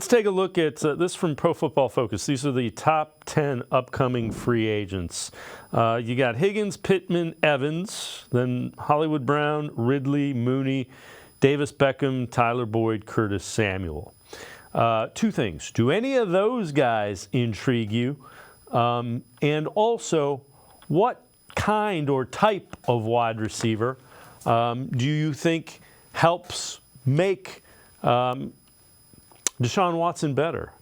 Let's take a look at this from Pro Football Focus. These are the top 10 upcoming free agents. You got Higgins, Pittman, Evans, then Hollywood Brown, Ridley, Mooney, Davis Beckham, Tyler Boyd, Curtis Samuel. Two things. Do any of those guys intrigue you? And also, what kind or type of wide receiver do you think helps make Deshaun Watson better?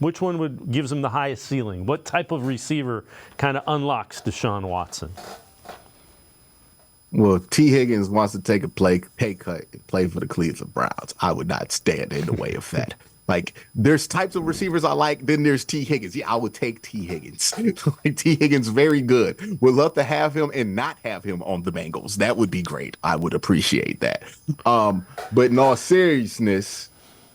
Which one gives him the highest ceiling? What type of receiver kind of unlocks Deshaun Watson? Well, T. Higgins wants to take a pay cut and play for the Cleveland Browns. I would not stand in the way of that. Like, there's types of receivers I like, then there's T. Higgins. Yeah, I would take T. Higgins. Like, T. Higgins, very good. Would love to have him and not have him on the Bengals. That would be great. I would appreciate that. But in all seriousness,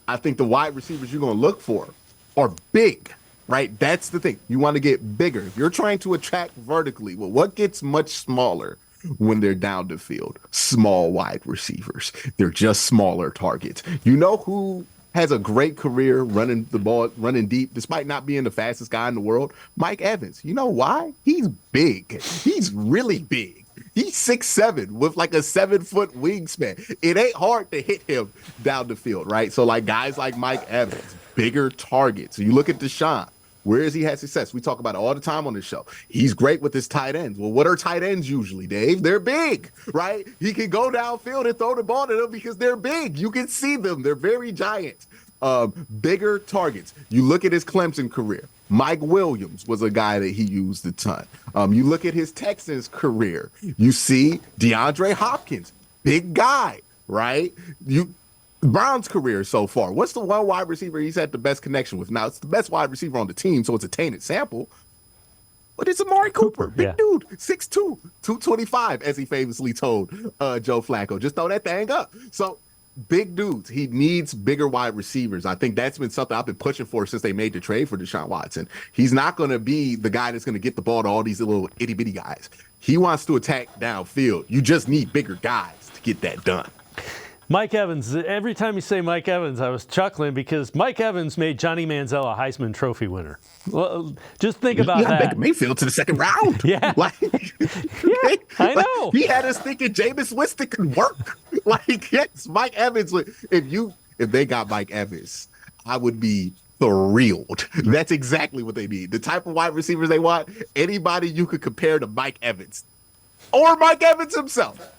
I think the wide receivers you're going to look for are big, right? That's the thing. You want to get bigger. If you're trying to attract vertically, well, what gets much smaller when they're down the field? Small wide receivers. They're just smaller targets. You know who has a great career running the ball, running deep, despite not being the fastest guy in the world? Mike Evans. You know why? He's big. He's really big. He's 6'7" with like a 7-foot wingspan. It ain't hard to hit him down the field, right? So like guys like Mike Evans, bigger targets. You look at Deshaun. Where has he had success? We talk about it all the time on the show. He's great with his tight ends. Well, what are tight ends usually, Dave? They're big, right? He can go downfield and throw the ball to them because they're big. You can see them. They're very giant. Bigger targets. You look at his Clemson career. Mike Williams was a guy that he used a ton. You look at his Texans career. You see DeAndre Hopkins, big guy, right? Brown's career so far. What's the one wide receiver he's had the best connection with? Now, it's the best wide receiver on the team, so it's a tainted sample. But it's Amari Cooper. Big dude, 6'2", 225, as he famously told Joe Flacco. Just throw that thing up. So big dudes. He needs bigger wide receivers. I think that's been something I've been pushing for since they made the trade for Deshaun Watson. He's not going to be the guy that's going to get the ball to all these little itty-bitty guys. He wants to attack downfield. You just need bigger guys to get that done. Mike Evans. Every time you say Mike Evans, I was chuckling because Mike Evans made Johnny Manziel a Heisman Trophy winner. Well, just think about that. Baker Mayfield to the second round. Yeah. I know. He had us thinking Jameis Winston could work. Like, yes, Mike Evans. If they got Mike Evans, I would be thrilled. That's exactly what they need. The type of wide receivers they want, anybody you could compare to Mike Evans or Mike Evans himself.